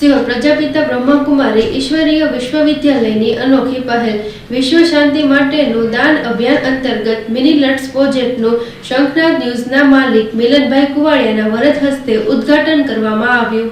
સિહોર પ્રજાપિતા બ્રહ્માકુમારી ઈશ્વરીય વિશ્વવિદ્યાલયની અનોખી પહેલ વિશ્વ શાંતિ માટેનું દાન અભિયાન અંતર્ગત મિની લટ્સ પ્રોજેક્ટનું શંખનાદ ન્યૂઝના માલિક મિલનભાઈ કુવાડિયાના વરદ હસ્તે ઉદ્ઘાટન કરવામાં આવ્યું.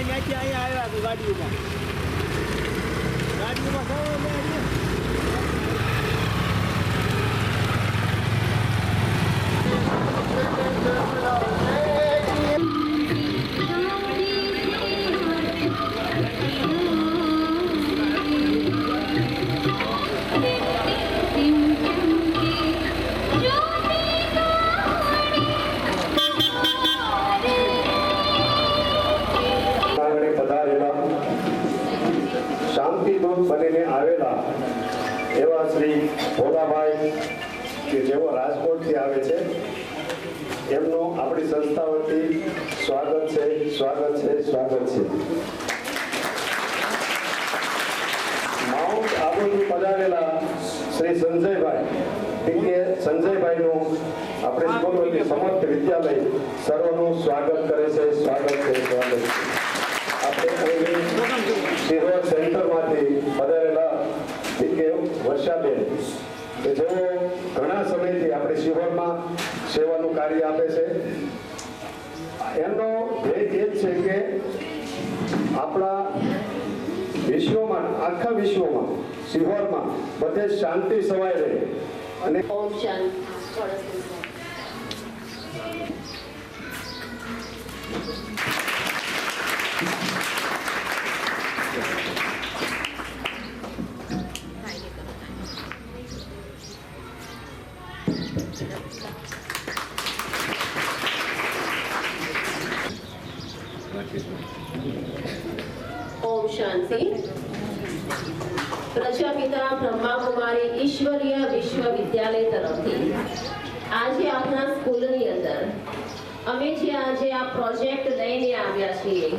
ત્યાંથી અહીંયા આવ્યા તો ગાડીઓમાં શાંતિદૂત બનીને આવેલા એવા શ્રી ભોલાભાઈ કે જેઓ રાજકોટથી આવે છે એમનું આપણી સંસ્થા વતી સ્વાગત છે માઉન્ટ આબુથી પધારેલા શ્રી સંજયભાઈ કે સંજયભાઈનું આપણે સ્કૂલ વતી સમર્થ વિદ્યાલય સર્વનું સ્વાગત કરે છે આપણે સિહોર સેન્ટરમાંથી પધારેલા વર્ષાબેન કે જેઓ ઘણા સમયથી આપણે સિહોરમાં સેવાનું કાર્ય આપે છે એમનો ધ્યેય એ જ છે કે આપણા વિશ્વમાં આખા વિશ્વમાં સિહોરમાં બધે શાંતિ સવાય રહે અને ઓમ શાંતિ ओम शांति प्रजापिता ब्रह्मा कुमारी ईश्वरीय विश्वविद्यालय तरफથી આજે આપના સ્કૂલની અંદર અમે જે આજે આ પ્રોજેક્ટ લઈને આવ્યા છીએ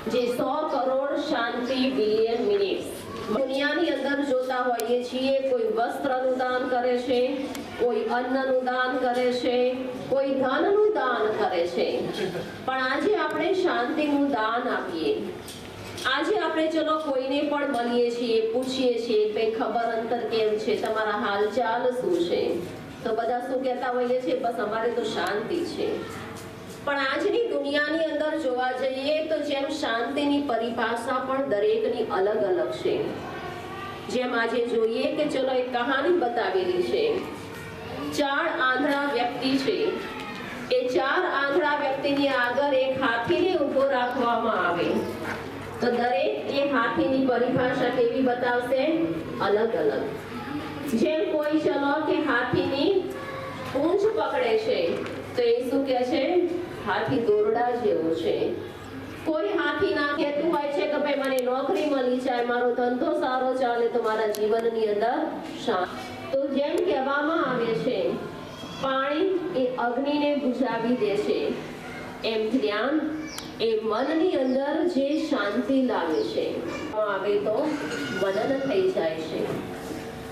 જે 100 કરોડ શાંતિ બિલિયન મિનિટ્સ દુનિયાની અંદર જોતા હોઈએ છીએ કોઈ વસ્ત્રનું દાન કરે છે કોઈ અન્નનું દાન કરે છે કોઈ ધનનું દાન કરે છે પણ આજે આપણે શાંતિનું દાન આપીએ આજે આપણે ચલો કોઈને પણ મળીએ છીએ પૂછીએ છીએ કે ખબર અંતર કેમ છે તમારા હાલચાલ શું છે તો બધા શું કહેતા હોઈએ છે બસ અમારે તો શાંતિ છે પણ આજની દુનિયાની અંદર જોવા જઈએ તો જેમ શાંતિની પરિભાષા પણ દરેકની અલગ અલગ છે જેમ આજે જોઈએ કે ચલો એક કહાની બતાવેલી છે 4 આંધળા વ્યક્તિ છે એ 4 આંધળા વ્યક્તિની આગળ એક હાથીને ઊભો રાખવામાં આવે તો દરેક એ હાથીની પરિભાષા કેવી બતાવશે અલગ અલગ જેમ કોઈ ચલો કે હાથીની પૂંછ પકડે છે તો એ શું કહે છે હાથી દોરડા જેવો છે કોઈ હાથી ના કહેતું હોય છે કે ભાઈ મને નોકરી મળી જાય મારો ધંધો સારો ચાલે તો મારા જીવનની અંદર શાંતિ તો જેમ કહેવામાં આવે છે પાણી એ અગ્નિને બુઝાવી દે છે એમ જ્ઞાન એ મનની અંદર જે શાંતિ લાવે છે આવે તો મનન થઈ જાય છે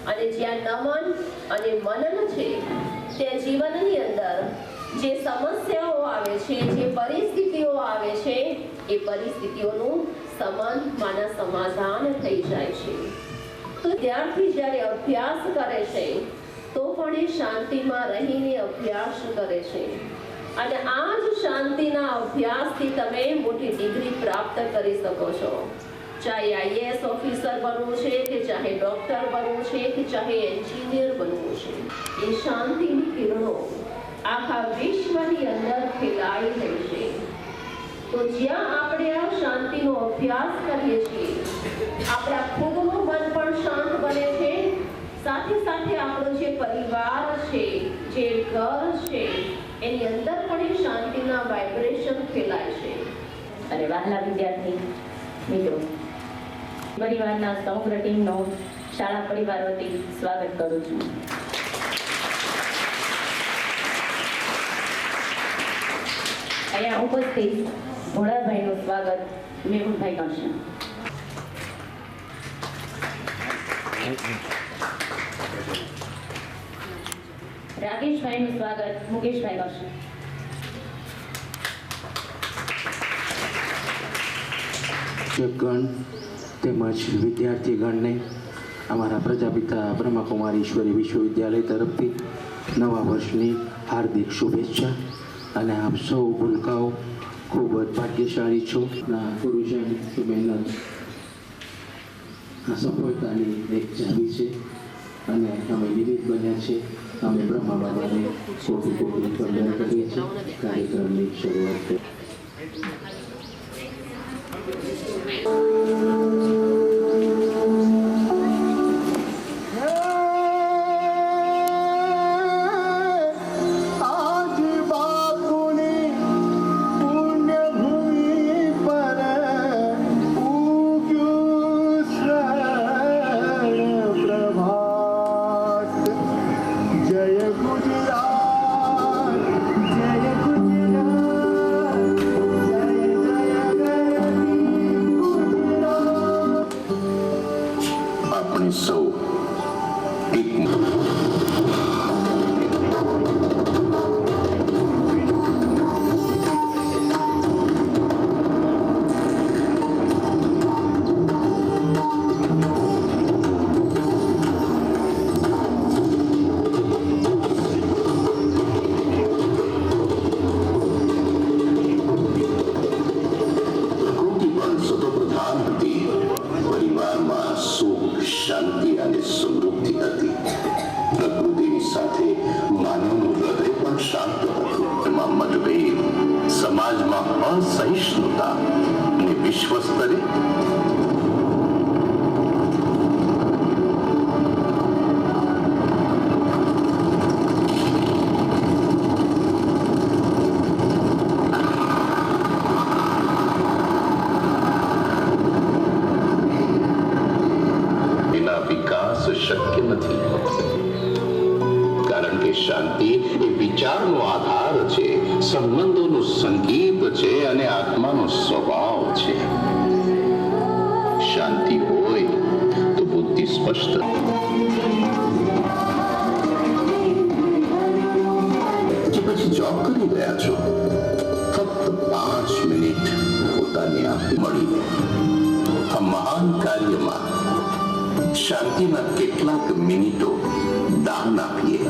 અને જ્યાં નમન અને મનન છે તે જીવનની અંદર જે સમસ્યાઓ આવે છે જે પરિસ્થિતિઓ આવે છે એ પરિસ્થિતિઓનું સમાધાન થઈ જાય છે તો ત્યારથી જ્યારે અભ્યાસ કરે છે તો પણ એ શાંતિમાં રહીને અભ્યાસ કરે છે અને આ જ શાંતિના અભ્યાસથી તમે મોટી ડિગ્રી પ્રાપ્ત કરી શકો છો ચાહે આઈએએસ ઓફિસર બનવું છે કે ચાહે ડોક્ટર બનવું છે કે ચાહે એન્જિનિયર બનવું છે એ શાંતિની કિરણો આખા વિશ્વની અંદર ફેલાઈ રહી છે તો જ્યાં આપણે આ શાંતિનો અભ્યાસ કરીએ છીએ આપણા ખુદનું મન પણ શાંત બને છે સાથે સાથે આપણો જે પરિવાર છે જે ઘર છે એની અંદર પણ એ શાંતિના વાઇબ્રેશન ફેલાય છે અને વહાલા વિદ્યાર્થી મિત્રો પરિવારના સમગ્ર ટીમનો શાળા પરિવાર વતી સ્વાગત કરું છું અહીંયા ઉપસ્થિત ભોળાભાઈનું સ્વાગત મેહુલભાઈ કરશે રાકેશભાઈનું સ્વાગત મુકેશભાઈ કરશે શિક્ષકગણ તેમજ વિદ્યાર્થીગણને અમારા પ્રજાપિતા બ્રહ્માકુમારી ઈશ્વરી વિશ્વવિદ્યાલય તરફથી નવા વર્ષની હાર્દિક શુભેચ્છા અને આપ સૌ ભૂલકાઓ ખૂબ જ ભાગ્યશાળી છું. ના ગુરુજન મહેનત આ સફળતાની એક ચાવી છે અને અમે નિમિત્ત બન્યા છે. અમે બ્રહ્મા બાબાને કોટી કોટી વંદન કરીએ છીએ. કાર્યક્રમની શરૂઆત કરીએ. आज बापुनी पुण्य भूमि पर उग्યું સ્વર્ણ પ્રભાત. જય ગુજરાત, જય ગુજરાત, જય જય ગરવી ગુજરાત. આપણે સૌ એક પ્રકૃતિ પણ સતોપ્રધાન હતી. પરિવારમાં સુખ, શાંતિ અને સમૃદ્ધિ હતી. પ્રકૃતિની સાથે માનવનું હૃદય પણ શાંત હતું. એમાં મતભેદ, સમાજમાં અસહિષ્ણુતા અને વિશ્વ સ્તરે એના વિકાસ શક્ય નથી. કારણ કે શાંતિ એ વિચારનો આધાર છે, સંબંધોનું સંગીત છે અને આત્માનો સ્વભાવ છે. શાંતિ હોય તો બુદ્ધિ સ્પષ્ટ. જે પછી જોબ કરી રહ્યા છો, ફક્ત 5 મિનિટ પોતાને આપી મળીને આ મહાન કાર્યમાં શાંતિના કેટલાક મિનિટો દાન આપીએ.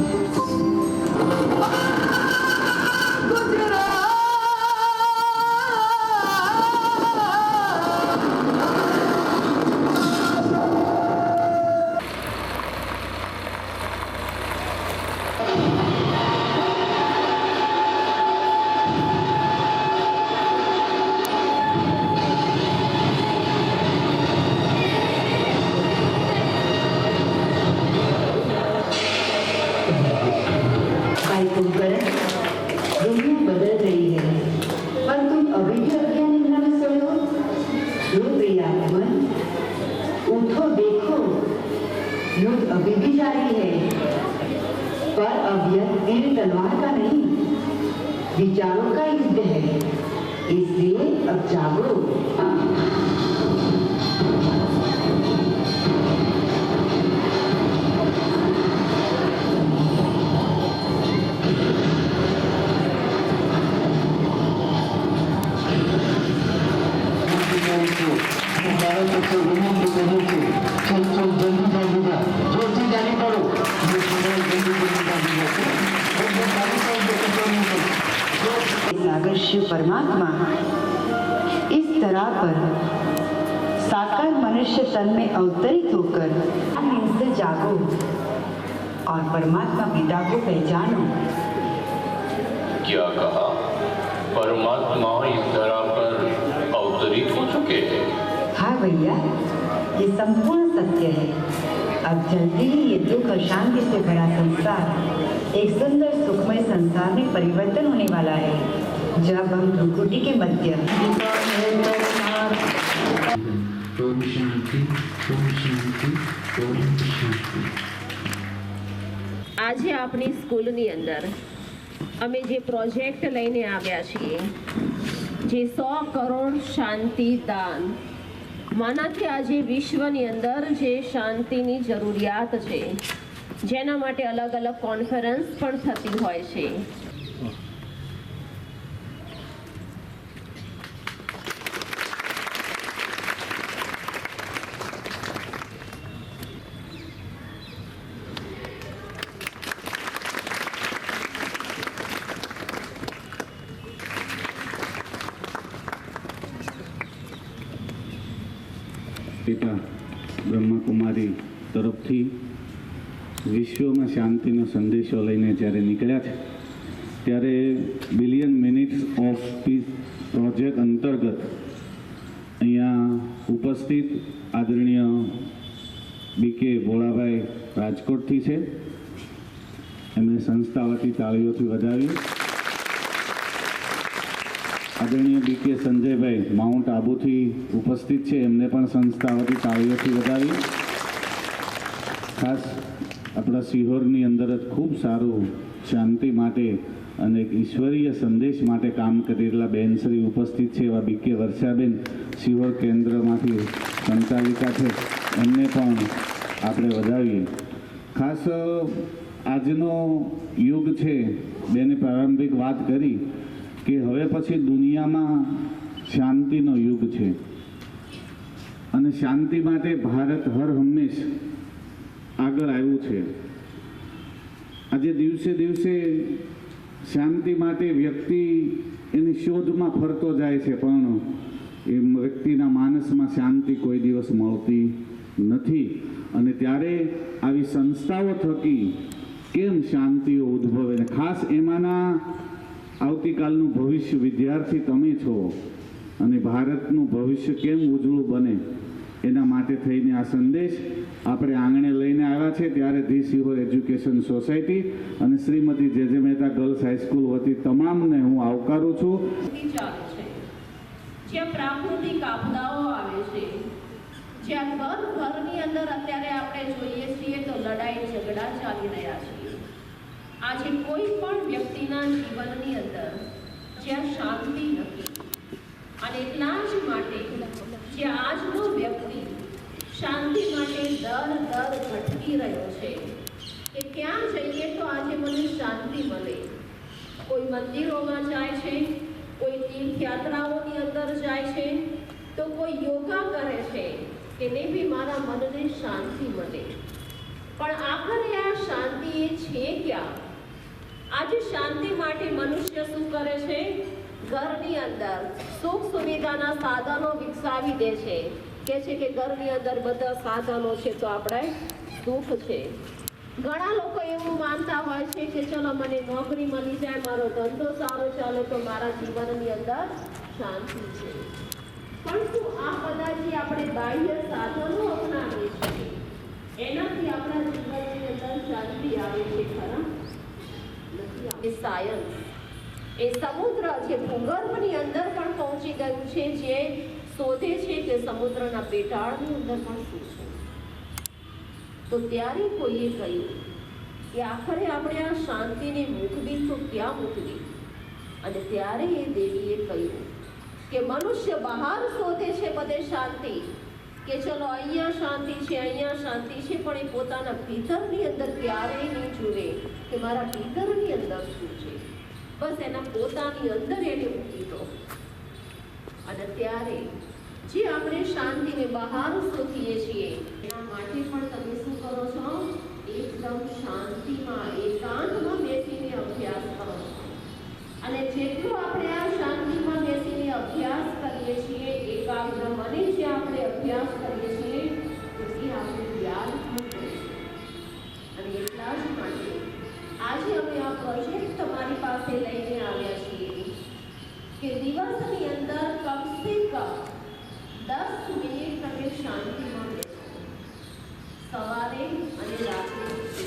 भाई तुम कर दुनिया बदल रही है पर तुम अभी भी अज्ञान में सोए हो. लो प्रियात्मन, उठो, देखो, युद्ध अभी भी जारी है पर अब यह तीर तलवार का नहीं, विचारों का युद्ध है. इसलिए अब जागो. सागर शिव परमात्मा इस तरह पर साकार मनुष्य तन में अवतरित होकर नींद से जागो और परमात्मा पिता को पहचानो. क्या कहा? परमात्मा इस धरा पर अवतरित हो चुके हैं. हाँ भैया, ये संपूर्ण सत्य है. अब जल्दी ही ये दुख और शांति से भरा संसार एक सुंदर सुखमय संसार में परिवर्तन होने वाला है, जब हम भ्रुकुटी के मध्य ओम शांति, ओम शांति, ओम शांति. આજે આપણી સ્કૂલની અંદર અમે જે પ્રોજેક્ટ લઈને આવ્યા છીએ, જે 100 કરોડ શાંતિ દાન, માનાથી આજે વિશ્વની અંદર જે શાંતિની જરૂરિયાત છે, જેના માટે અલગ અલગ કોન્ફરન્સ પણ થતી હોય છે. પિતા બ્રહ્માકુમારી તરફથી વિશ્વમાં શાંતિનો સંદેશો લઈને જ્યારે નીકળ્યા છે ત્યારે billion minutes of piece project અંતર્ગત અહીંયા ઉપસ્થિત આદરણીય બીકે ભોળાભાઈ રાજકોટથી છે. એમને સંસ્થા વતી તાળીઓથી વધાવી. આદરણીય બીકે સંજયભાઈ માઉન્ટ આબુથી ઉપસ્થિત છે, એમને પણ સંસ્થા વતી તાળીઓથી વધાવી. ખાસ આપણા સિહોરની અંદર જ ખૂબ સારું શાંતિ માટે અને એક ઈશ્વરીય સંદેશ માટે કામ કરેલા બેનશ્રી ઉપસ્થિત છે એવા બીકે વર્ષાબેન સિહોર કેન્દ્રમાંથી સંચાલિકા છે, એમને પણ આપણે વધાવીએ. ખાસ આજનો યુગ છે, બેને પ્રારંભિક વાત કરી કે હવે પછી દુનિયામાં શાંતિનો યુગ છે અને શાંતિ માટે ભારત હર હંમેશ આગળ આવ્યું છે. આજે દિવસે દિવસે શાંતિ માટે વ્યક્તિ એની શોધમાં ફરતો જાય છે, પણ એ વ્યક્તિના માનસમાં શાંતિ કોઈ દિવસ મળતી નથી. અને ત્યારે આવી સંસ્થાઓ થકી કેમ શાંતિઓ ઉદ્ભવે, અને ખાસ એમાંના આવતીકાલનું ભવિષ્ય વિદ્યાર્થી તમે છો અને ભારતનું ભવિષ્ય કેમ ઉજળું બને એના માટે થઈને આ સંદેશ આપણે આંગણે લઈને આવ્યા છે. ત્યારે ધી સિહોર એજ્યુકેશન સોસાયટી અને શ્રીમતી જે મહેતા ગર્લ્સ હાઈસ્કૂલ વતી તમામને હું આવકારું છું. ચાલુ છે, જ્યાં પ્રાકૃતિક આપદાઓ આવે છે, જ્યાં ઘરની અંદર અત્યારે આપણે જોઈએ છીએ તો લડાઈ ઝઘડા ચાલી રહ્યા છે. આજે કોઈ પણ વ્યક્તિના જીવનની અંદર જ્યાં શાંતિ નથી, અને એટલા જ માટે જે આજનો વ્યક્તિ શાંતિ માટે દર ભટકી રહ્યો છે કે ક્યાં જઈએ તો આજે મને શાંતિ મળે. કોઈ મંદિરોમાં જાય છે, કોઈ તીર્થયાત્રાઓની અંદર જાય છે, તો કોઈ યોગા કરે છે કે નહીં બી મારા મનને શાંતિ મળે. પણ આખરે આ શાંતિ એ છે ક્યાં? આજે શાંતિ માટે મનુષ્ય શું કરે છે? ઘરની અંદર સુખ સુવિધાના સાધનો વિકસાવી દે છે, કે છે કે ઘરની અંદર બધા સાધનો છે તો આપણે સુખ છે. ઘણા લોકો એવું માનતા હોય છે કે ચલો મને નોકરી મળી જાય, મારો ધંધો સારો ચાલે તો મારા જીવનની અંદર શાંતિ છે. પણ શું આ બધા જે આપણે બાહ્ય સાધનો અપનાવીએ છીએ એનાથી આપણા જીવનની અંદર શાંતિ આવે છે ખરા? એ સાયન્સ, એ સમુદ્ર જે ભૂગર્ભની અંદર પણ પહોંચી ગયું છે, જે શોધે છે કે સમુદ્રના પેટાળની અંદર પણ શું છે. તો ત્યારે કોઈએ કહ્યું કે આખરે આપણે આ શાંતિને મૂકવી તો ક્યાં મૂકવી? અને ત્યારે એ દેવીએ કહ્યું કે મનુષ્ય બહાર શોધે છે બધે શાંતિ, કે ચલો અહીંયા શાંતિ છે, અહીંયા શાંતિ છે, પણ એ પોતાના ભીતરની અંદર ક્યારેય નહીં જુએ કે મારા ભીતરની અંદર શું છે. બસ એના પોતાની અંદર એને મૂકી દો. અને ત્યારે જે આપણે શાંતિને બહાર શોધીએ છીએ એના માટે પણ તમે શું કરો છો? એકદમ શાંતિમાં એકાંતમાં બેસીને અભ્યાસ કરો છો. અને જેટલું આપણે આ શાંતિમાં બેસીને અભ્યાસ કરીએ છીએ, એકાગ્ર મને જે આપણે અભ્યાસ કરીએ છીએ એ આપણે યાદ પણ કરીશું. અને એટલા જ માટે આજે અમે આ પ્રોજેક્ટ તમારી પાસે લઈને આવ્યા છીએ કે દિવસની અંદર કમસે કમ 10 મિનિટ તમે શાંતિમાં બેસો, સવારે અને રાત્રે.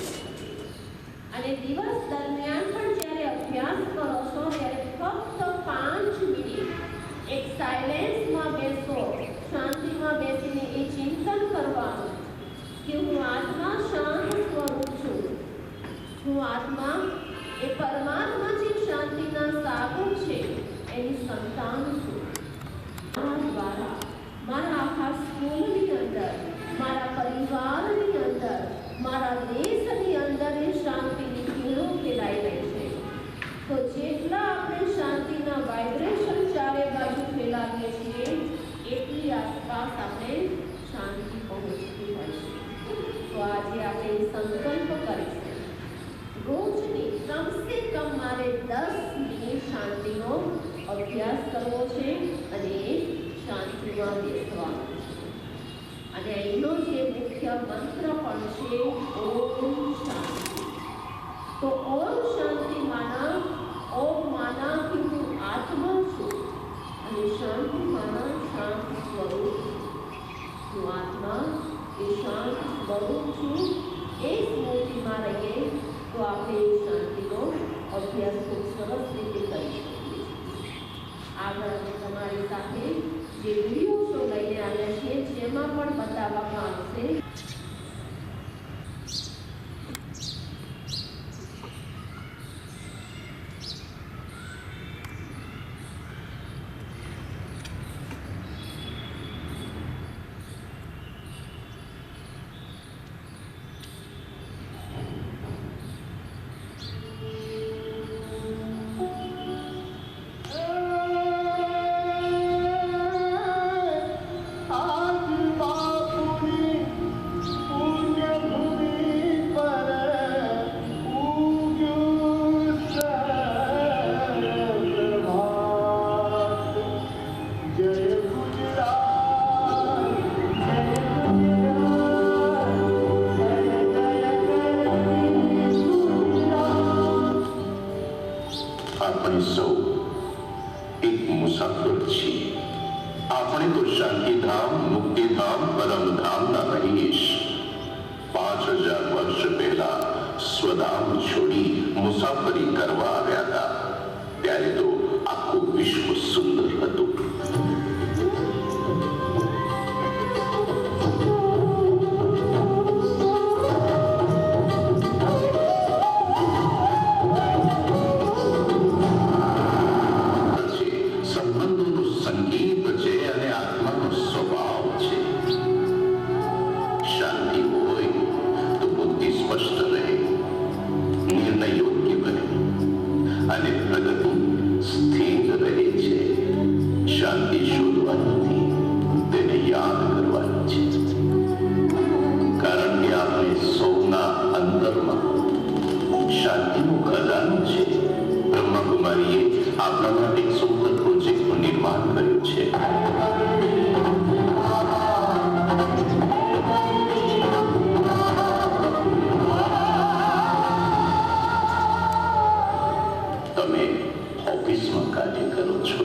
અને દિવસ દરમિયાન પણ જ્યારે અભ્યાસ કરો છો ત્યારે ફક્ત 5 મિનિટ એક સાયલેન્સમાં બેસો, શાંતિમાં બેસીને એ ચિંતન કરવાનું કે હું આત્મા શાંત સ્વરૂપ છું, હું આત્મા એ પરમાત્મા જે શાંતિના સાગર છે એની સંતાન છું. મારા દ્વારા મારા આખા સ્કૂલની અંદર, મારા પરિવારની અંદર, મારા દેશની અંદર એ શાંતિની કિરણો ફેલાઈ રહી છે. તો જેટલા આપણે શાંતિના વાઇબ્રેશન ચારે બાજુ ફેલાવીએ છીએ એટલી આસપાસ આપણે શાંતિ પહોંચતી હોય છે. તો આજે આપણે સંકલ્પ કરીશું, રોજની કમસે કમ મારે 10 મિનિટ શાંતિનો અભ્યાસ કરવો છે અને શાંતિમાં બેસવાનું છે. અને એનો જે મુખ્ય મંત્ર પણ છે ઓમ શાંતિ. તો ઓમ શાંતિ માના ઓમ માના કે હું આત્મા છું અને શાંતિ માના શાંત સ્વરૂપ. હું આત્મા એ શાંત સ્વરૂપ છું એ સ્મૃતિમાં રહીએ તો આપણે એ શાંતિનો અભ્યાસ ખૂબ સરસ રીતે કરી શકીએ. આગળ અમે તમારી સાથે જે વિડીયો શો લઈને આવ્યા છીએ જેમાં પણ બતાવવામાં આવશે आज बापुनी पुण्य भूमि पर उग्યું પ્રભાત. જય ગુજરાત, જય ગુજરાત. આપણે સૌ એક મુસાફર છીએ. આપણે તો શાંતિધામ, મુક્તિધામ, પરમધામના રહીશ. 5000 વર્ષ પહેલા સ્વધામ છોડી મુસાફરી કરવા આવ્યા હતા. ત્યારે તો આખું વિશ્વ સુંદર હતું. સંબંધોનું સંગીત છે અને આત્માનો સ્વભાવ છે. શાંતિ હોય તો બુદ્ધિ સ્પષ્ટ રહે, નિર્ણય યોગ્ય બને અને પ્રગતિ સ્થિર રહે છે. શાંતિ શોધવાની નથી, તેને યાદ કરવાની છે. કારણ કે આપણે સૌના અંતરમાં શાંતિનું ખજાનો છે. બ્રહ્માકુમારીએ આપણા માટે એક સુંદર પ્રોજેક્ટનું નિર્માણ કર્યું છે. તમે ઓફિસમાં કાર્ય કરો છો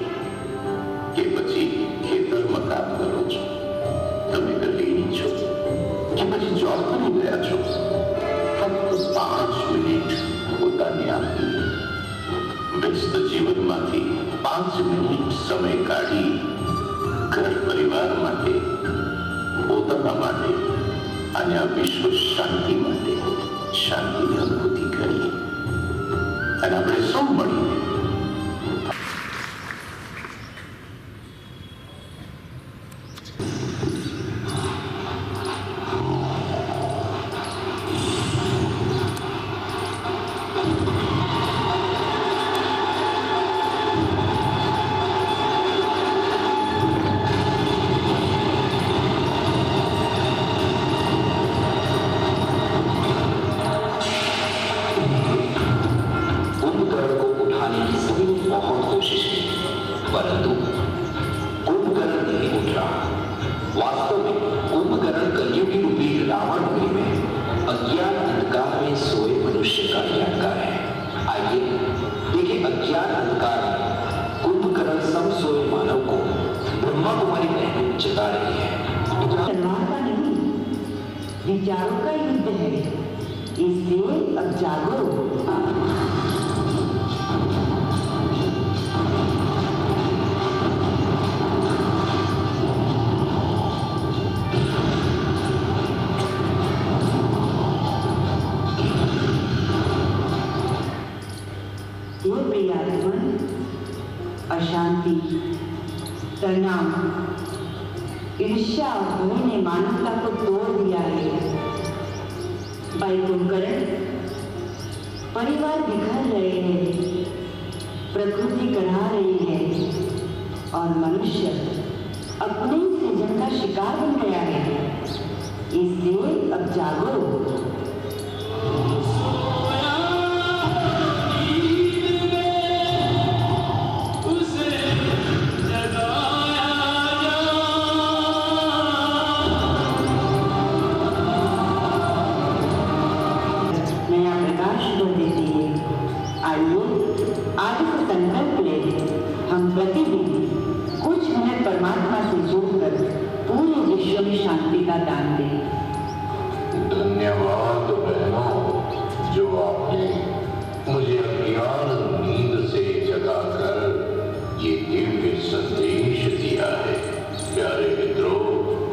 કે પછી ખેતરમાં કામ કરો છો, તમે ગૃહિણી છો કે પછી જોબ કરી રહ્યા છો, ફક્ત 5 મિનિટ પોતાને આપી વ્યસ્ત જીવનમાંથી 5 મિનિટ સમય કાઢી ઘર પરિવાર માટે, પોતાના માટે અને આ વિશ્વ શાંતિ માટે શાંતિની અનુભૂતિ કરીએ. અને આપણે સૌ મળીને परंतु कुंभकर्ण नहीं उठ रहा. वास्तव में कुंभकर्ण कलयुगी रूपी रावण में अज्ञान अंधकार में सोए मनुष्य का ज्ञानकार है. आइए देखिए अज्ञान अंधकार में कुंभकर्ण सम सोए मानव को ब्रह्मा कुमारी बहन जगा रही है. तलवार का नहीं, विचारों का युद्ध है. इसलिए अब जागो. अशांति, तनाव, ईर्ष्या और भय ने मानवता को तोड़ दिया है. भाई कुंभकर्ण, परिवार बिखर रहे हैं, प्रकृति गढ़ा रही है और मनुष्य अपने सृजन का शिकार बन गया है. इसलिए अब जागो. होकर पूरे विश्व में शांति का दान दे। धन्यवाद बहनों, जो आपने मुझे अज्ञान नींद से जगाकर ये दिव्य संदेश दिया है। प्यारे मित्रों,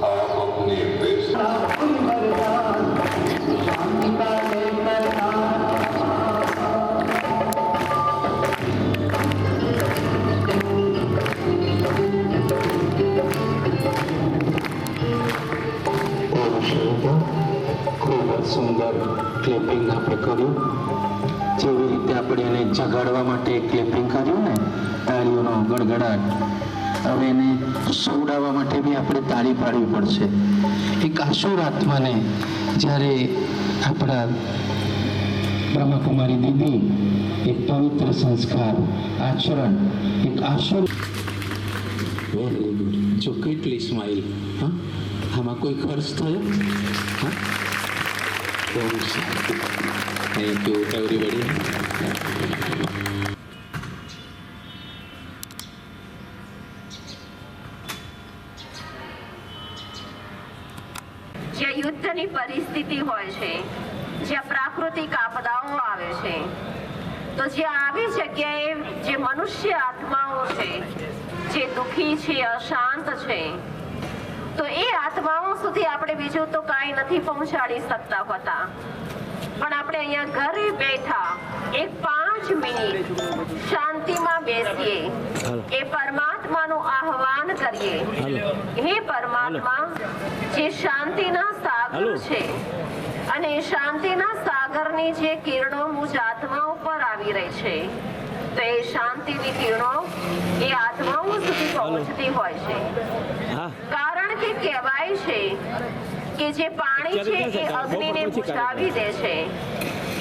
आप अपने फैसले शांति का लेकर ખૂબ જ સુંદર ક્લેપિંગ આપણે કર્યું. જેવી રીતે આપણે એને જગાડવા માટે ક્લેપિંગ કર્યું ને, તાળીઓનો ગડગડાટ, હવે એને સુવડાવવા માટે બી આપણે તાળી પાડવી પડશે. એક આસુર આત્માને જ્યારે આપણા બ્રહ્મકુમારી દીદી એક પવિત્ર સંસ્કાર આચરણ, એક આસુર. Very good. જો કેટલી સ્માઇલ. હા, આમાં કોઈ ખર્ચ થયો? હા, બહુ સારું. Thank you everybody. જ્યાં યુદ્ધની પરિસ્થિતિ હોય છે, જ્યાં પ્રાકૃતિક આપદાઓ આવે છે, તો જ્યાં આવી જગ્યાએ જે મનુષ્ય આત્માઓ છે, જે દુઃખી છે, અશાંત છે, તો એ આત્માઓ સુધી આપણે બીજું તો કાંઈ નથી પહોંચાડી શકતા હોતા, પણ આપણે અહીંયા ઘરે બેઠા એક 5 મિનિટ શાંતિમાં બેસીએ, એ પરમાત્માનું આહવાન કરીએ. હે પરમાત્મા, જે શાંતિના સાગર છે, અને એ શાંતિના સાગરની જે કિરણો મુજ આત્મા ઉપર આવી રહી છે, તો એ શાંતિની કિરણો એ આત્માઓ સુધી પહોંચતી હોય છે. કારણ કે કહેવાય છે કે જે પાણી છે એ અગ્નિને બુઝાવી દે છે,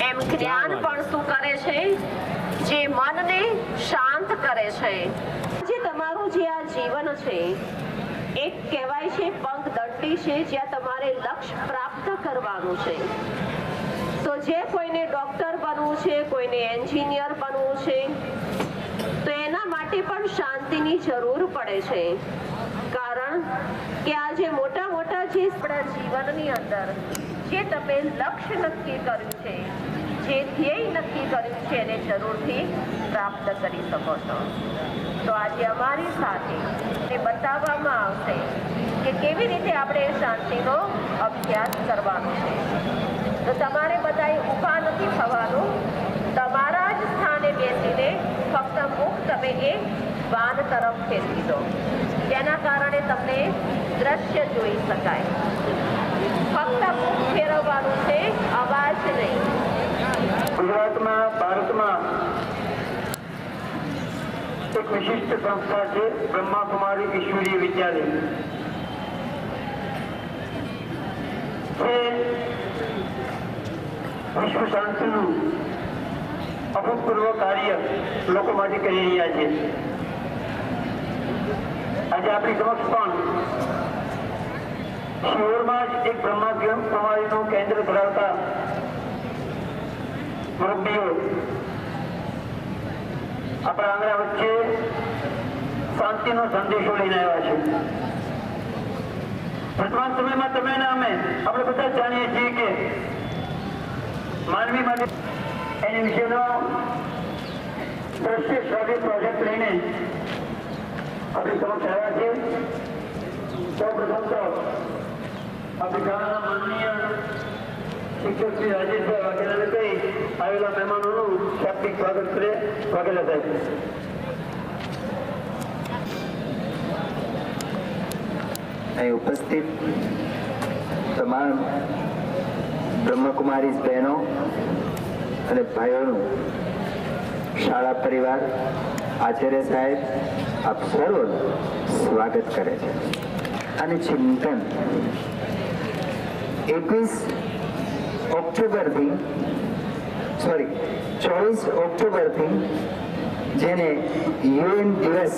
એમ જ્ઞાન પણ શું કરે છે? જે મનને શાંત કરે છે. જે તમારું જે આ જીવન છે, એક કહેવાય છે પગદંડી છે, જ્યાં તમારે લક્ષ્ય પ્રાપ્ત કરવાનું છે. તો જે કોઈને ડોક્ટર બનવું છે, કોઈને એન્જિનિયર બનવું છે, તો એના માટે પણ શાંતિની જરૂર પડે છે. કારણ કે આ જે મોટા મોટા જે આપણા જીવનની અંદર જે તમે લક્ષ્ય નક્કી કર્યું છે, જે ધ્યેય નક્કી કર્યું છે, એને જરૂરથી પ્રાપ્ત કરી શકો છો. તો આજે અમારી સાથે એ બતાવવામાં આવશે કે કેવી રીતે આપણે શાંતિનો અભ્યાસ કરવાનો છે. તો તમારે બધાએ ઊભા નથી થવાનું, તમારા જ સ્થાને બેસીને ફક્ત મુખ તમે એ વાન તરફ ફેરવી દો, જેના કારણે તમને દ્રશ્ય જોઈ શકાય. ફક્ત મુખ ફેરવવાનું છે, અવાજ નહીં. ગુજરાતમાં, ભારતમાં એક વિશિષ્ટ સંસ્થા છે બ્રહ્માકુમારી ઈશ્વરીય વિદ્યાલય. જે વિશ્વ શાંતિનું અભૂતપૂર્વ કાર્ય લોકો માટે કરી રહ્યા છે. આજે આપણી સમક્ષ પણ શિહોરમાં જ એક બ્રહ્માકુમારીનું કેન્દ્ર ધરાવતા મુરબ્બીઓ આપણા આંગણા વચ્ચે શાંતિનો સંદેશો લઈને આવ્યા છે. વર્તમાન સમયમાં તમે ને અમે આપણે બધા જાણીએ છીએ કે માનવી માટે એની વિશેનો દ્રશ્ય શ્રાવ્ય પ્રોજેક્ટ લઈને આપણી સમક્ષ આવ્યા છે. સૌપ્રથમ તો આપણી શાળાના માનનીય શિક્ષક શ્રી રાજેશભાઈ વાઘેલાને કહી આવેલા મહેમાનોનું શાબ્દિક સ્વાગત કરે. વાઘેલા સાહેબ. અહીં ઉપસ્થિત તમામ બ્રહ્મકુમારી બહેનો અને ભાઈઓનું શાળા પરિવાર, આચાર્ય સાહેબ આપ સર્વનું સ્વાગત કરે છે. અને ચિંતન 24 ઓક્ટોબરથી જેને યુએન દિવસ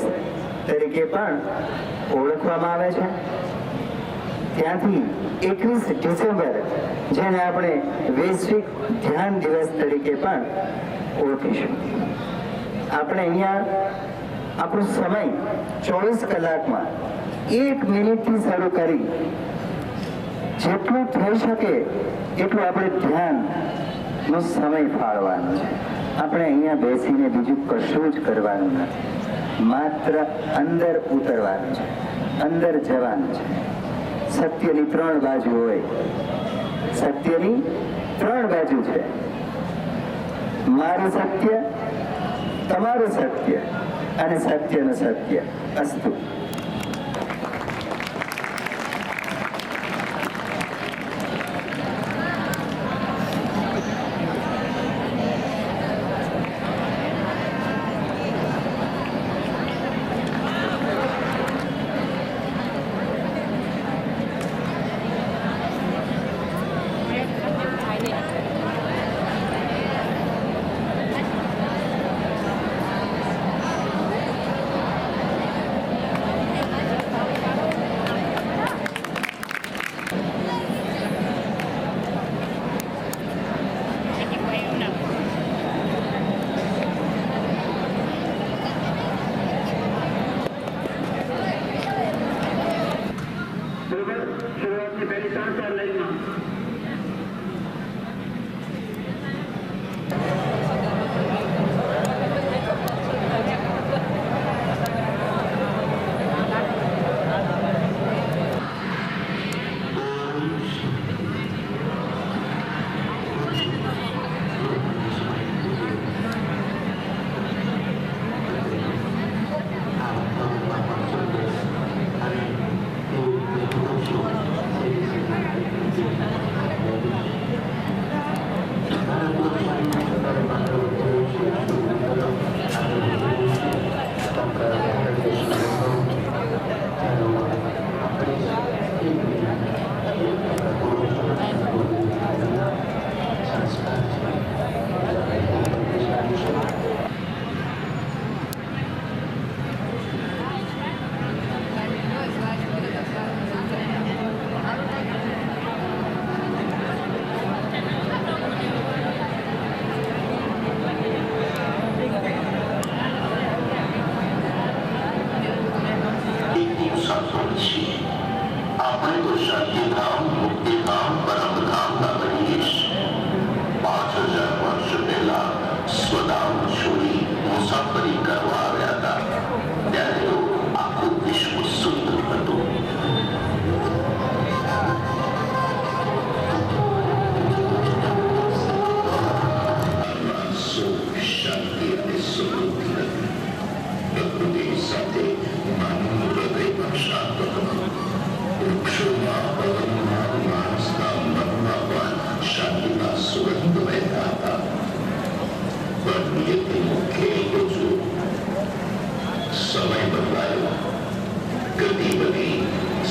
તરીકે પણ ઓળખવામાં આવે છે, ત્યાંથી 21 ડિસેમ્બર જેને આપણે વૈશ્વિક ધ્યાન દિવસ તરીકે પણ ઓળખીશું. આપણે અહીંયા આપણો સમય 24 કલાકમાં 1 મિનિટથી શરૂ કરી જેટલું થઈ શકે એટલું આપણે ધ્યાનનો સમય ફાળવાનો છે. આપણે અહીંયા બેસીને બીજું કશું જ કરવાનું નથી, માત્ર અંદર ઉતરવાનું છે, અંદર જવાનું છે. સત્યની 3 બાજુ હોય, સત્યની 3 બાજુ છે. મારું સત્ય, તમારું સત્ય અને સત્યનું સત્ય. અસ્તુ. शुरुआतની પહેલી 3-4 લાઈનમાં આપણે તો શાંતિધામ, મુક્તિધામ, પરમધામના રહીશ. 5000 વર્ષ પહેલા સ્વધામ છોડી મુસાફરી કરવા આવ્યા હતા. ત્યારે તો આખું વિશ્વ સુંદર હતું. શાંતિ અને સમૃદ્ધિ હતી. પ્રકૃતિ સાથે માનવનું હૃદય પણ શાંત હતું. વૃક્ષોમાં, પવનમાં, માણસના મનમાં પણ શાંતિના સુગંધ વહેતા હતા. પણ નિયતિનો ખેલ તો જુઓ. સમય બદલાયો, ગતિ વધી,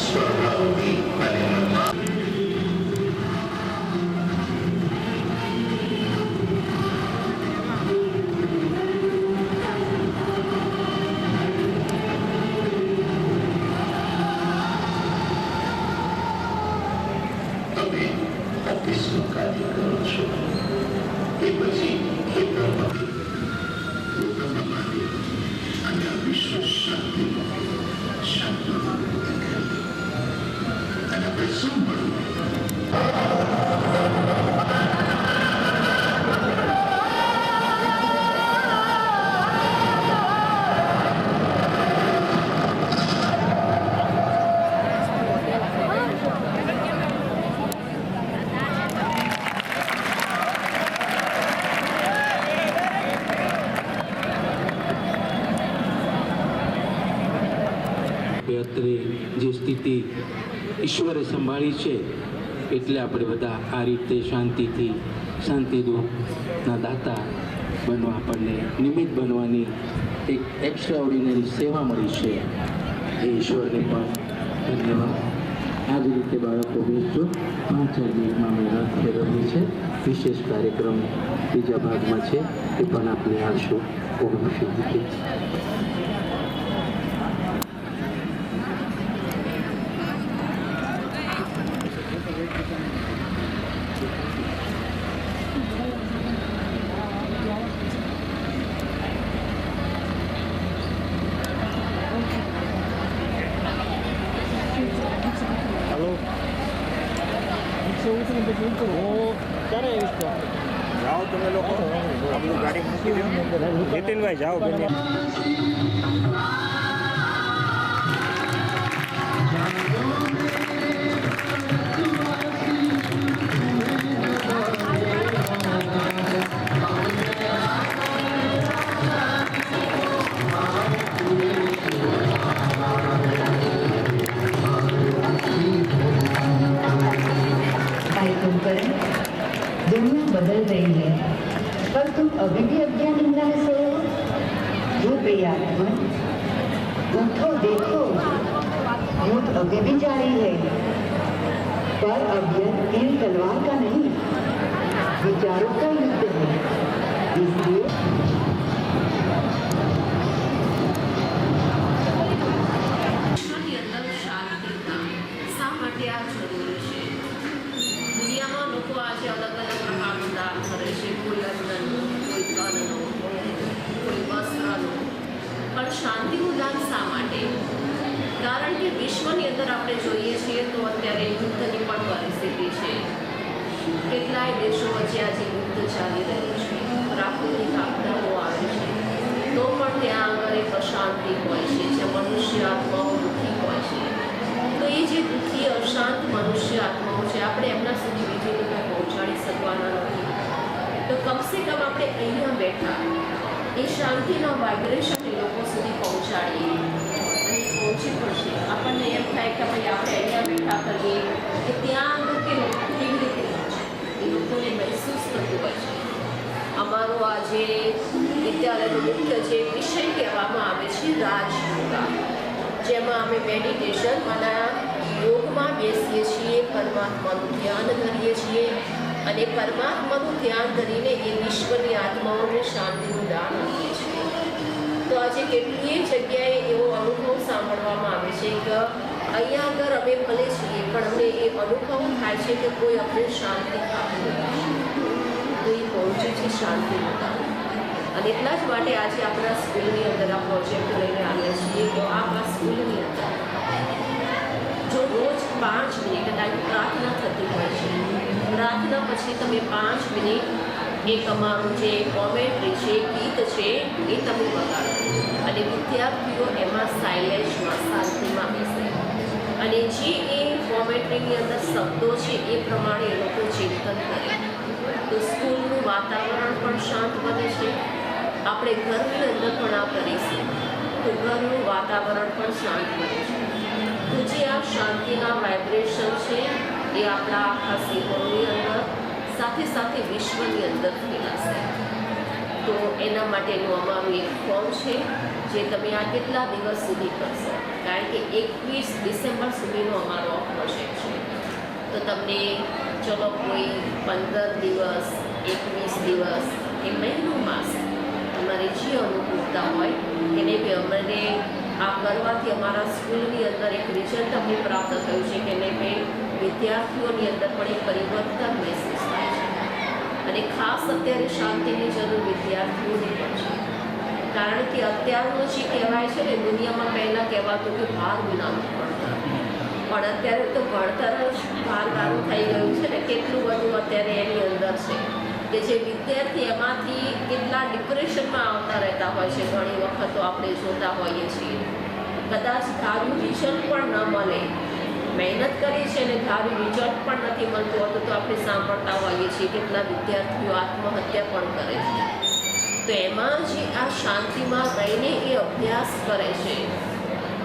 સ્પર્ધા વધી અને મનમાં ઓફિસનું કાર્ય કરો છો એ પછી ખેતરમાં પોતાના માટે અને આ વિશ્વ શાંતિ અને આપણે શું મળ્યું? અત્રે જે સ્થિતિ ઈશ્વરે સંભાળી છે એટલે આપણે બધા આ રીતે શાંતિથી શાંતિદૂતના દાતા બનવા, આપણને નિમિત્ત બનવાની એક એક્સ્ટ્રાઓર્ડિનરી સેવા મળી છે. એ ઈશ્વરને પણ ધન્યવાદ. આ જ રીતે બાળકો બેસજો. 5 મિનિટમાં અમે રથ ફેરવીએ છે. વિશેષ કાર્યક્રમ બીજા ભાગમાં છે, એ પણ આપણે આવશું. ઓમ શાંતિ. જાઓ તમે લોકો આ બધું ગાડી મૂકી દો. નીતિનભાઈ જાઓ બંને. भाई तुम करें दुनिया बदल रही है पर तुम अभी भी अज्ञान निंदा में सोए हो जो प्रियात्मन उठो देखो युद्ध अभी भी जारी है पर अब यह तीर तलवार का नहीं विचारों का युद्ध है इसलिए વિશ્વની અંદર શાંતિતા શા માટે આ જરૂરી છે? દુનિયામાં લોકો આજે અલગ અલગ પ્રકારનું દાન કરે છે, કોઈ અન્નનું, કોઈ ધનનું, કોઈ વસ્ત્રનું, પણ શાંતિનું દાન શા માટે? કારણ કે વિશ્વની અંદર આપણે જોઈએ છીએ તો અત્યારે યુદ્ધની પણ પરિસ્થિતિ છે. કેટલાય દેશો વચ્ચે આજે યુદ્ધ ચાલી રહ્યું છે, પ્રાકૃતિક આપદાઓ આવે છે, તો પણ ત્યાં આગળ એક અશાંતિ હોય છે, જ્યાં મનુષ્ય આત્માઓ દુઃખી હોય છે. તો એ જે દુઃખી અશાંત મનુષ્ય આત્માઓ છે આપણે એમના સુધી બીજી રીતે પહોંચાડી શકવાના નથી. તો કમસે કમ આપણે અહીંયા બેઠા એ શાંતિના વાઇબ્રેશન એ લોકો સુધી પહોંચાડીએ અને પહોંચી પણ છે. આપણને એમ થાય કે ભાઈ આપણે અહીંયા બેઠા કરીએ કે ત્યાં આગળ કે લોકો કેવી રીતે એ લોકોને મહેસૂસ થતું હોય છે. અમારો આજે વિદ્યાલયનો મુખ્ય જે વિષય કહેવામાં આવે છે રાજયોગા, જેમાં અમે મેડિટેશન અને યોગમાં બેસીએ છીએ, પરમાત્માનું ધ્યાન કરીએ છીએ અને પરમાત્માનું ધ્યાન કરીને એ વિશ્વની આત્માઓને શાંતિનું દાન આપીએ છીએ. તો આજે કેટલીય જગ્યાએ એવો અનુભવ સાંભળવામાં આવે છે કે અહીંયા આગળ અમે ભલે છીએ પણ અમને એ અનુભવ થાય છે કે કોઈ અમને શાંતિ આપતું નથી. તો એ પહોંચે છે શાંતિનું દાન. અને એટલા જ માટે આજે આપણા સ્કૂલની અંદર આ પ્રોજેક્ટ લઈને આવ્યા છીએ. તો આપણા સ્કૂલની અંદર જો રોજ 5 મિનિટ પ્રાર્થના થતી હોય છે, પ્રાર્થના પછી તમે 5 મિનિટ એક અમારું જે કોમેન્ટ્રી છે, ગીત છે એ તમે વગાડો અને વિદ્યાર્થીઓ એમાં સાયલેન્સમાં શાંતિમાં બેસે અને જે એ કોમેન્ટ્રીની અંદર શબ્દો છે એ પ્રમાણે એ લોકો ચિંતન કરે. તો સ્કૂલનું વાતાવરણ પણ શાંત બને છે. આપણે ઘરની અંદર પણ આ કરીશું તો ઘરનું વાતાવરણ પણ શાંત બને છે. તો જે આ શાંતિના વાઇબ્રેશન છે એ આપણા આખા શિહોરની અંદર સાથે સાથે વિશ્વની અંદર ફેલાશે. તો એના માટેનું અમારું એક ફોર્મ છે જે તમે આ કેટલા દિવસ સુધી કરશો, કારણ કે 21 ડિસેમ્બર સુધીનો અમારો પ્રોજેક્ટ છે. તો તમને ચલો કોઈ 15 દિવસ, 21 દિવસ કે મહિનો માસ તમારે જે અનુકૂળતા હોય એને બી અમને આ કરવાથી અમારા સ્કૂલની અંદર એક રિઝલ્ટ અમને પ્રાપ્ત થયું છે કે એને વિદ્યાર્થીઓની અંદર પણ એક પરિવર્તન મહેસૂસ થાય છે. અને ખાસ અત્યારે શાંતિની જરૂર વિદ્યાર્થીઓને પણ છે, કારણ કે અત્યારનું જે કહેવાય છે ને દુનિયામાં પહેલાં કહેવાતું કે ભાર વિનાનું ભણતર, પણ અત્યારે તો ભણતર જ ભારવાળું થઈ ગયું છે ને. કેટલું બધું અત્યારે એની અંદર છે કે જે વિદ્યાર્થી એમાંથી કેટલા ડિપ્રેશનમાં આવતા રહેતા હોય છે. ઘણી વખત તો આપણે જોતા હોઈએ છીએ કદાચ ધાર્યું રિઝલ્ટ પણ ન મળે, મહેનત કરી છે ને ધાર્યું રિઝલ્ટ પણ નથી મળતું હોતું, તો આપણે સાંભળતા હોઈએ છીએ કેટલા વિદ્યાર્થીઓ આત્મહત્યા પણ કરે છે. તો એમાં જે આ શાંતિમાં રહીને એ અભ્યાસ કરે છે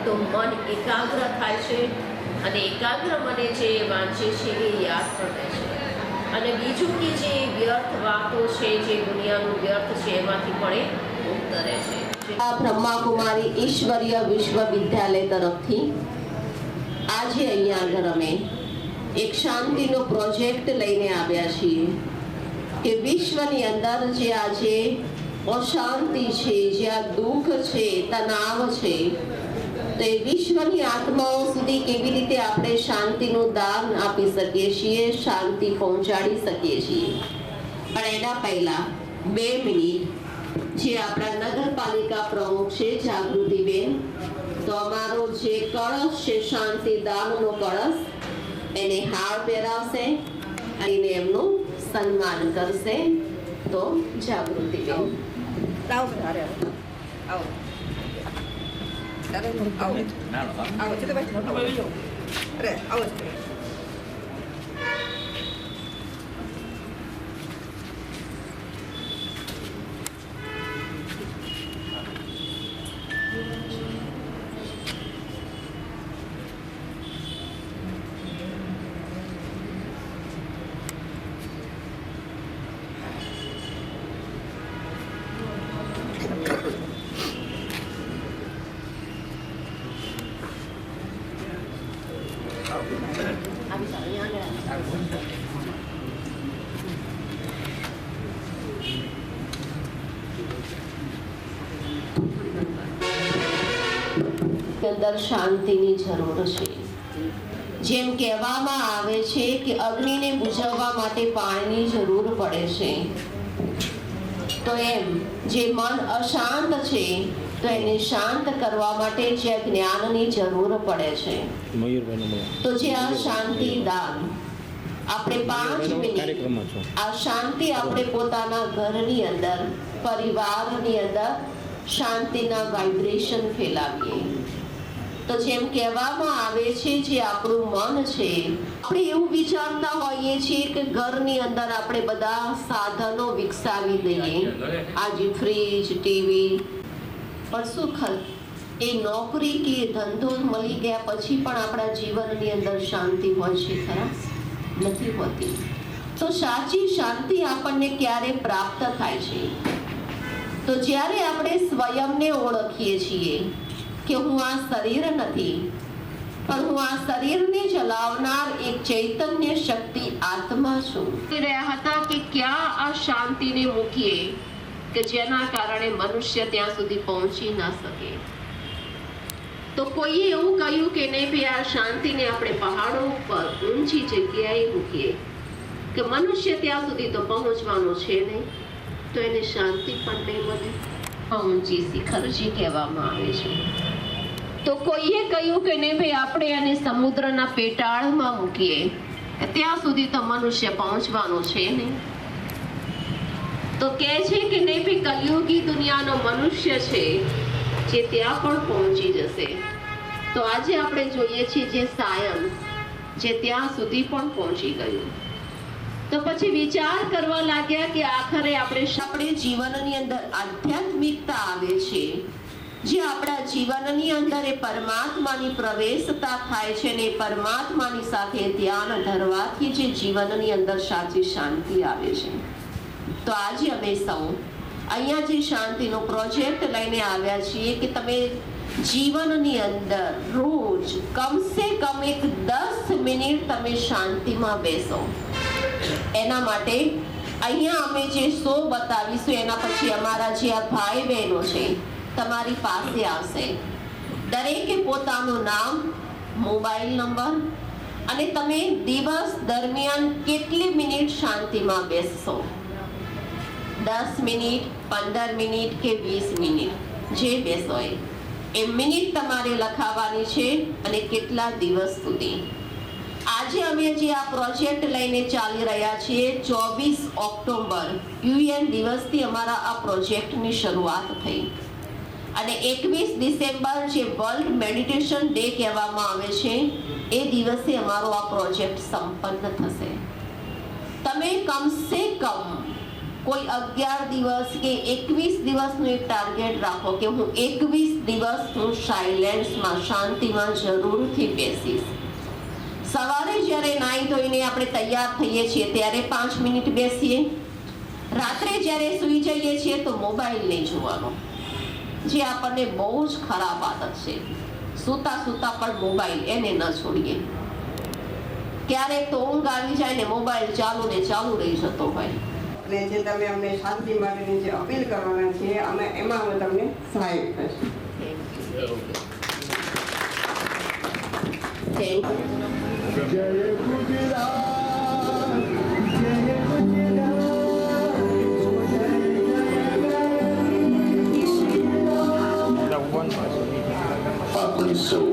તો મન એકાગ્ર થાય છે અને એકાગ્ર મને જે વાંચે છે એ યાદ કરે છે. અને બીજું કે જે વ્યર્થ વાતો છે, જે દુનિયાનું વ્યર્થ છે એમાંથી પણ એ મુક્ત રહે છે. આ બ્રહ્માકુમારી ઈશ્વરીય વિશ્વવિદ્યાલય તરફથી આજે અહીંયા આગળ અમે એક શાંતિનો પ્રોજેક્ટ લઈને આવ્યા છીએ કે વિશ્વની અંદર જે આજે અશાંતિ છે, જ્યાં દુઃખ છે, તણાવ છે, તો એ વિશ્વની આત્માઓ સુધી કેવી રીતે આપણે શાંતિનું દાન આપી શકીએ છીએ, શાંતિ પહોંચાડી શકીએ છીએ. પણ એના પહેલા 2 મિનિટ જે આપણા નગરપાલિકા પ્રમુખ છે જાગૃતિબેન, તો અમારો જે કળશ છે શાંતિ દાનનો કળશ એને હાર પહેરાવશે અને એમનું સન્માન કરશે. તો જાગૃતિબેન. અંદર શાંતિની જરૂર છે. જેમ કહેવામાં આવે છે કે અગ્નિને બુઝાવવા માટે પાણીની જરૂર પડે છે, તો એમ જે મન અશાંત છે તો એને શાંત કરવા માટે જે જ્ઞાનની જરૂર પડે છે. તો જે આ શાંતિ દાન આપણે 5 મિનિટ આ શાંતિ આપણે પોતાના ઘરની અંદર, પરિવારની અંદર શાંતિના વાઇબ્રેશન ફેલાવીએ. તો જેમ કહેવામાં આવે છે જે આપણું મન છે, આપણે એવું વિચારતા હોઈએ છીએ કે ઘરની અંદર આપણે બધા સાધનો વિકસાવી દઈએ, આજે ફ્રીજ, ટીવી, પણ શું એ નોકરી કે ધંધો મળી ગયા પછી પણ આપણા જીવનની અંદર શાંતિ હોય છે ખરા? નથી હોતી. તો સાચી શાંતિ આપણને ક્યારે પ્રાપ્ત થાય છે? તો જ્યારે આપણે સ્વયંને ઓળખીએ છીએ કે હું આ શરીર નથી, પણ હું આ શરીરને ચલાવનાર એક ચૈતન્ય શક્તિ આત્મા છું. રહ્યા હતા કે ક્યાં આ શાંતિને મૂકીએ કે જેના કારણે મનુષ્ય ત્યાં સુધી પહોંચી ના શકે. તો કોઈએ એવું કહ્યું કે નહીં ભાઈ, આ શાંતિને આપણે પહાડો ઉપર ઊંચી જગ્યાએ મૂકીએ કે મનુષ્ય ત્યાં સુધી તો પહોંચવાનું છે નહીં, તો એને શાંતિ પણ નહીં મળે. ઊંચી શિખર જે કહેવામાં આવે છે. તો કોઈએ કહ્યું કે નહીં ભાઈ, આપણે એને સમુદ્રના પેટાળમાં મૂકીએ, ત્યાં સુધી તો મનુષ્ય પહોંચવાનો છે નહીં. તો કહે છે કે નહીં ભાઈ, કલયુગી દુનિયાનો મનુષ્ય છે જે ત્યાં પણ પહોંચી જશે. તો આજે આપણે જોઈએ છીએ જે સાયન્સ જે ત્યાં સુધી પણ પહોંચી ગયું. તો પછી વિચાર કરવા લાગ્યા કે આખરે આપણે જીવનની અંદર આધ્યાત્મિકતા આવે છે, જે આપણા જીવનની અંદર એ પરમાત્માની પ્રવેશતા થાય છે ને પરમાત્માની સાથે ધ્યાન ધરવાથી જે જીવનની અંદર સાચી શાંતિ આવે છે. તો આજે અમે સૌ અહીંયા જે શાંતિનો પ્રોજેક્ટ લઈને આવ્યા છીએ કે તમે જીવનની અંદર રોજ કમસે કમ 10 મિનિટ તમે શાંતિમાં બેસો. એના માટે અહીંયા અમે જે શો બતાવીશું એના પછી અમારા જે આ ભાઈ બહેનો છે તમારી પાસે આવશે. દરેકે પોતાનું નામ, મોબાઈલ નંબર અને તમે દિવસ દરમિયાન કેટલી મિનિટ શાંતિમાં બેસશો, 10 મિનિટ, 15 મિનિટ કે 20 મિનિટ જે બેસો એ મિનિટ તમારે લખાવવાની છે અને કેટલા દિવસ સુધી. આજે અમે જે આ પ્રોજેક્ટ લઈને ચાલી રહ્યા છીએ, 24 ઓક્ટોબર યુએન દિવસથી અમારા આ પ્રોજેક્ટની શરૂઆત થઈ અને 21 ડિસેમ્બર જે વર્લ્ડ મેડિટેશન ડે કહેવામાં આવે છે એ દિવસે અમારો આ પ્રોજેક્ટ સંપન્ન થશે. તમે કમસે કમ કોઈ 11 દિવસ કે 21 દિવસનું એક ટાર્ગેટ રાખો કે હું 21 દિવસ હું સાયલેન્સમાં, શાંતિમાં જરૂરથી બેસીશ. સવારે જ્યારે નાહી ધોઈને આપણે તૈયાર થઈએ છીએ ત્યારે 5 મિનિટ બેસીએ. રાત્રે જ્યારે સૂઈ જઈએ છીએ તો મોબાઈલ નહીં જોવાનો, જે આપણને બહુ જ ખરાબ આદત છે. સૂતા સૂતા પણ મોબાઈલ એને ન છોડીએ. ક્યારેક તો ઊંઘ આવી જાય ને મોબાઈલ ચાલુ ને ચાલુ રહી જતો હોય. અને જે તમે અમને શાંતિ માટેની જે અપીલ કરવાના છે અમે એમાં અમે તમને સહાય કરીશું. Thank you. જય ગુજરાત, જય ગુજરાત. આપણે સૌ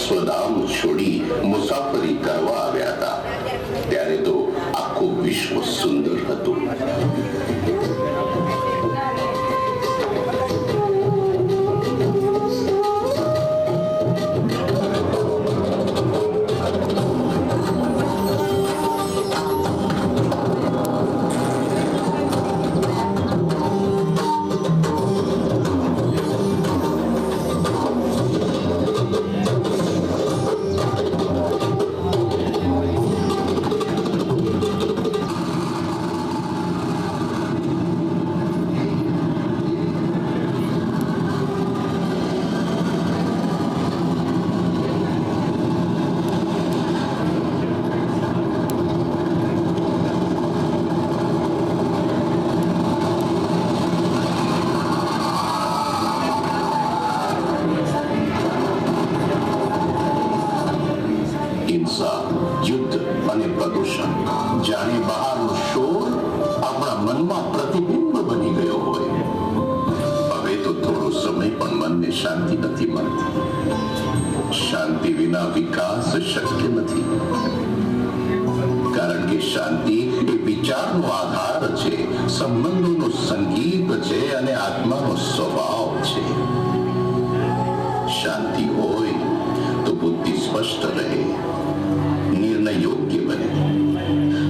સ્વધામ છોડી મુસાફરી કરવા આવ્યા હતા ત્યારે તો આખું વિશ્વ સુંદર હતું. યુદ્ધ અને પ્રદૂષણ જાણે બહારનો શોર આપણા મનમાં પ્રતિબિંબ બની ગયો હોય. હવે તો થોડો સમય પણ મનને શાંતિ નથી મળતી. શાંતિ વિના વિકાસ શક્ય નથી, કારણ કે શાંતિ એ વિચારનો આધાર છે, સંબંધોનું સંગીત છે અને આત્માનો સ્વભાવ છે. શાંતિ હોય તો બુદ્ધિ સ્પષ્ટ રહે, નિર્ણય યોગ્ય બને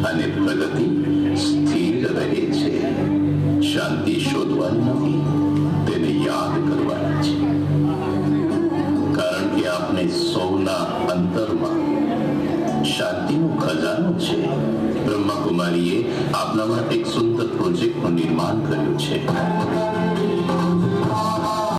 અને પ્રગતિ સ્થિર રહે છે. શાંતિ શોધવાની નથી, તેને યાદ કરવાની છે, કારણ કે આપણે સૌના અંતરમાં શાંતિનો ખજાનો છે. બ્રહ્માકુમારીએ આપના માટે એક સુંદર પ્રોજેક્ટનું નિર્માણ કર્યું છે.